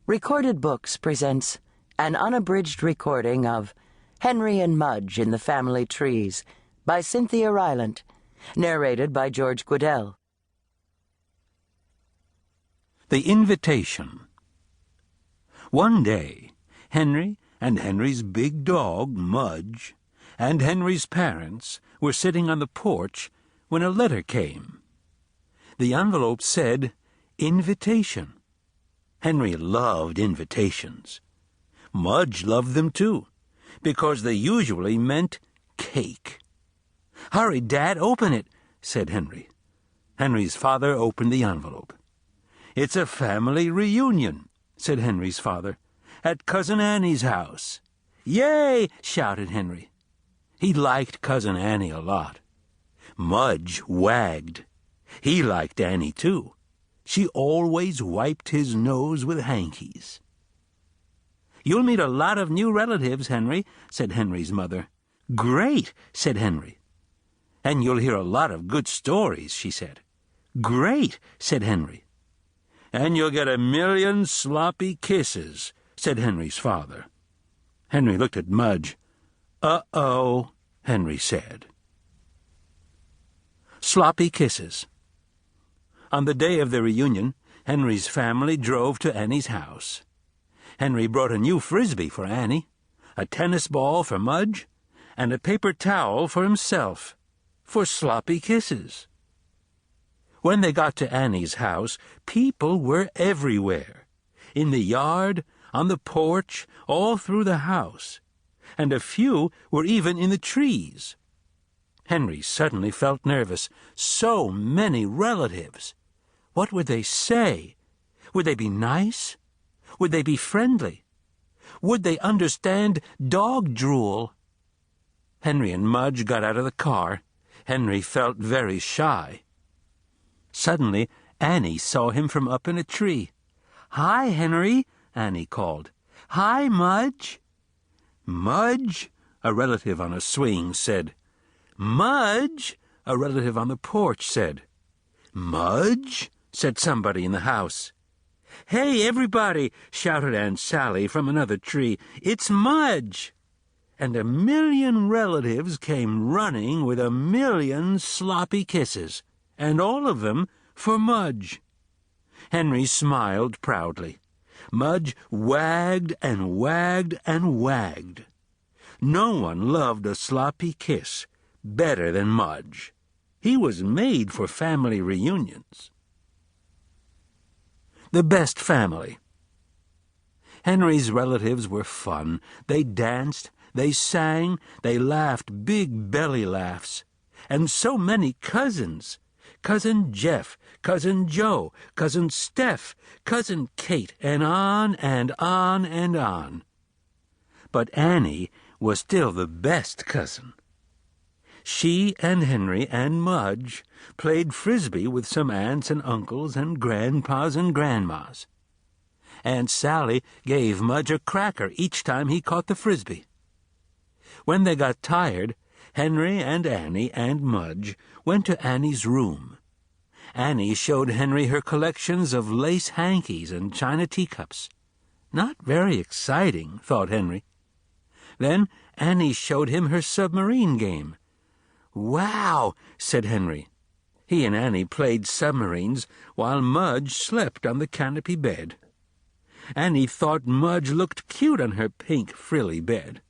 Recorded Books presents an unabridged recording of Henry and Mudge in the Family Trees by Cynthia Rylant, narrated by George Guidell. The Invitation. One day, Henry and Henry's big dog, Mudge, and Henry's parents were sitting on the porch when a letter came. The envelope said, "Invitation." Henry loved invitations. Mudge loved them too, because they usually meant cake. "Hurry, Dad, open it," said Henry. Henry's father opened the envelope. "It's a family reunion," said Henry's father, "at Cousin Annie's house." "Yay!" shouted Henry. He liked Cousin Annie a lot. Mudge wagged. He liked Annie too. She always wiped his nose with hankies. "You'll meet a lot of new relatives, Henry," said Henry's mother. "Great," said Henry. "And you'll hear a lot of good stories," she said. "Great," said Henry. "And you'll get 1,000,000 sloppy kisses," said Henry's father. Henry looked at Mudge. "Uh-oh," Henry said. Sloppy kisses. On the day of the reunion, Henry's family drove to Annie's house. Henry brought a new frisbee for Annie, a tennis ball for Mudge, and a paper towel for himself, for sloppy kisses. When they got to Annie's house, people were everywhere, in the yard, on the porch, all through the house, and a few were even in the trees. Henry suddenly felt nervous. So many relatives. What would they say? Would they be nice? Would they be friendly? Would they understand dog drool? Henry and Mudge got out of the car. Henry felt very shy. Suddenly, Annie saw him from up in a tree. "Hi, Henry," Annie called. "Hi, Mudge." "Mudge," a relative on a swing said. "Mudge," a relative on the porch said. "Mudge," said somebody in the house. "Hey, everybody," shouted Aunt Sally from another tree. "It's Mudge." And 1,000,000 relatives came running with 1,000,000 sloppy kisses, and all of them for Mudge. Henry smiled proudly. Mudge wagged and wagged and wagged. No one loved a sloppy kiss better than Mudge. He was made for family reunions. The best family. Henry's relatives were fun. They danced, they sang, they laughed big belly laughs. And so many cousins. Cousin Jeff, Cousin Joe, Cousin Steph, Cousin Kate, and on and on and on. But Annie was still the best cousin. She and Henry and Mudge played frisbee with some aunts and uncles and grandpas and grandmas. Aunt Sally gave Mudge a cracker each time he caught the frisbee. When they got tired, Henry and Annie and Mudge went to Annie's room. Annie showed Henry her collections of lace hankies and china teacups. Not very exciting, thought Henry. Then Annie showed him her submarine game. "Wow," said Henry. He and Annie played submarines while Mudge slept on the canopy bed. Annie thought Mudge looked cute on her pink, frilly bed.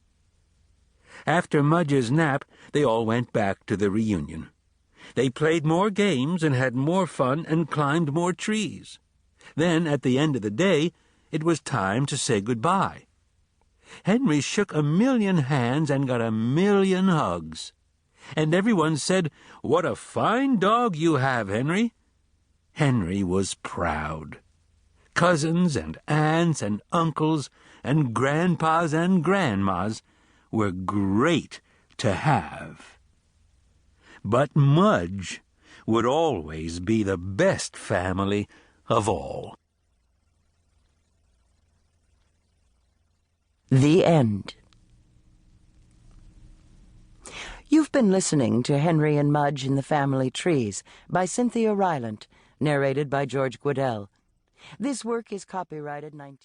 After Mudge's nap, they all went back to the reunion. They played more games and had more fun and climbed more trees. Then, at the end of the day, it was time to say goodbye. Henry shook 1,000,000 hands and got 1,000,000 hugs. And everyone said, "What a fine dog you have, Henry." Henry was proud. Cousins and aunts and uncles and grandpas and grandmas were great to have. But Mudge would always be the best family of all. The end. You've been listening to Henry and Mudge in the Family Trees by Cynthia Rylant, narrated by George Guidell. This work is copyrighted 19...